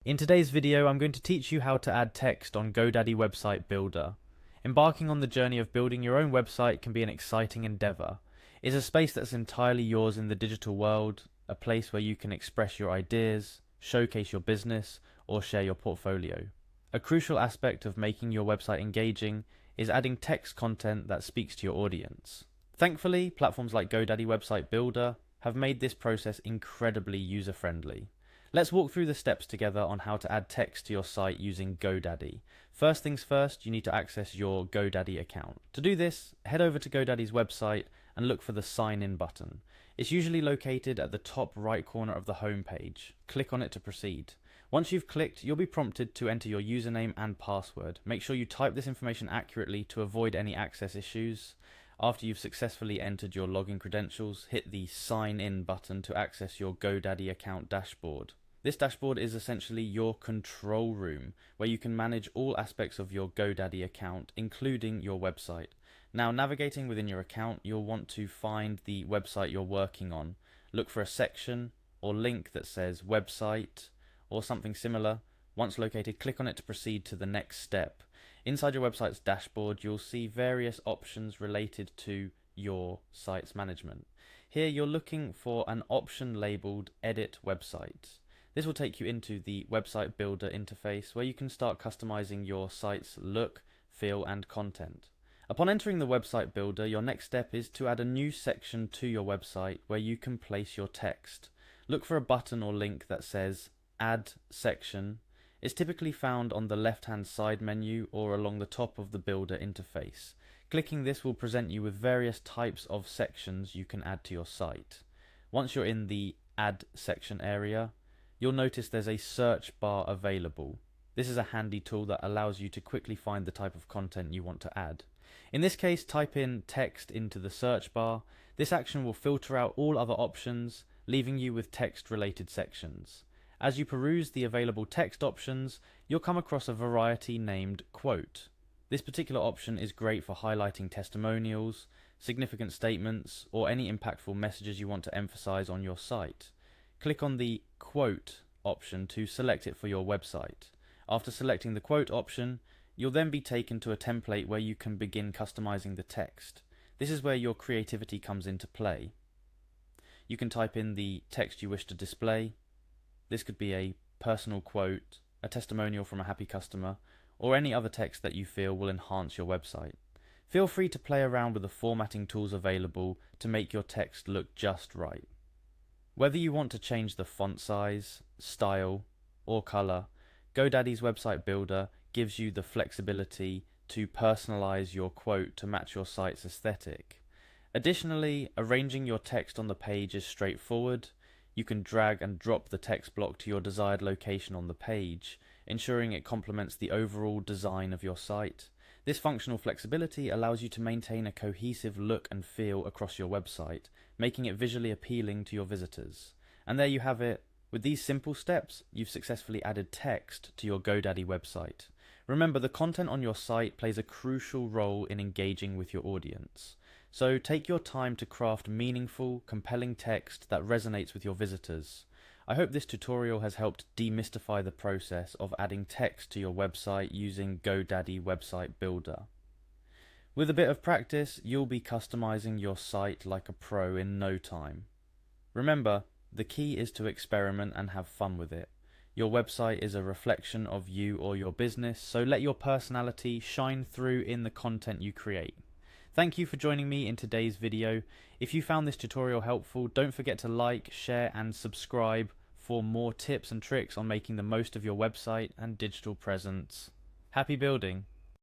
In today's video, I'm going to teach you how to add text on GoDaddy Website Builder. Embarking on the journey of building your own website can be an exciting endeavor. It's a space that's entirely yours in the digital world, a place where you can express your ideas, showcase your business, or share your portfolio. A crucial aspect of making your website engaging is adding text content that speaks to your audience. Thankfully, platforms like GoDaddy Website Builder have made this process incredibly user-friendly. Let's walk through the steps together on how to add text to your site using GoDaddy. First things first, you need to access your GoDaddy account. To do this, head over to GoDaddy's website and look for the Sign In button. It's usually located at the top right corner of the home page. Click on it to proceed. Once you've clicked, you'll be prompted to enter your username and password. Make sure you type this information accurately to avoid any access issues. After you've successfully entered your login credentials, hit the Sign In button to access your GoDaddy account dashboard. This dashboard is essentially your control room, where you can manage all aspects of your GoDaddy account, including your website. Now, navigating within your account, you'll want to find the website you're working on. Look for a section or link that says website or something similar. Once located, click on it to proceed to the next step. Inside your website's dashboard, you'll see various options related to your site's management. Here, you're looking for an option labeled Edit Website. This will take you into the website builder interface where you can start customizing your site's look, feel, and content. Upon entering the website builder, your next step is to add a new section to your website where you can place your text. Look for a button or link that says Add Section. It's typically found on the left-hand side menu or along the top of the builder interface. Clicking this will present you with various types of sections you can add to your site. Once you're in the Add Section area, you'll notice there's a search bar available. This is a handy tool that allows you to quickly find the type of content you want to add. In this case, type in text into the search bar. This action will filter out all other options, leaving you with text-related sections. As you peruse the available text options, you'll come across a variety named Quote. This particular option is great for highlighting testimonials, significant statements, or any impactful messages you want to emphasize on your site. Click on the Quote option to select it for your website. After selecting the Quote option, you'll then be taken to a template where you can begin customizing the text. This is where your creativity comes into play. You can type in the text you wish to display. This could be a personal quote, a testimonial from a happy customer, or any other text that you feel will enhance your website. Feel free to play around with the formatting tools available to make your text look just right. Whether you want to change the font size, style, or color, GoDaddy's website builder gives you the flexibility to personalize your quote to match your site's aesthetic. Additionally, arranging your text on the page is straightforward. You can drag and drop the text block to your desired location on the page, ensuring it complements the overall design of your site. This functional flexibility allows you to maintain a cohesive look and feel across your website, making it visually appealing to your visitors. And there you have it. With these simple steps, you've successfully added text to your GoDaddy website. Remember, the content on your site plays a crucial role in engaging with your audience. So take your time to craft meaningful, compelling text that resonates with your visitors. I hope this tutorial has helped demystify the process of adding text to your website using GoDaddy Website Builder. With a bit of practice, you'll be customizing your site like a pro in no time. Remember, the key is to experiment and have fun with it. Your website is a reflection of you or your business, so let your personality shine through in the content you create. Thank you for joining me in today's video. If you found this tutorial helpful, don't forget to like, share, and subscribe for more tips and tricks on making the most of your website and digital presence. Happy building!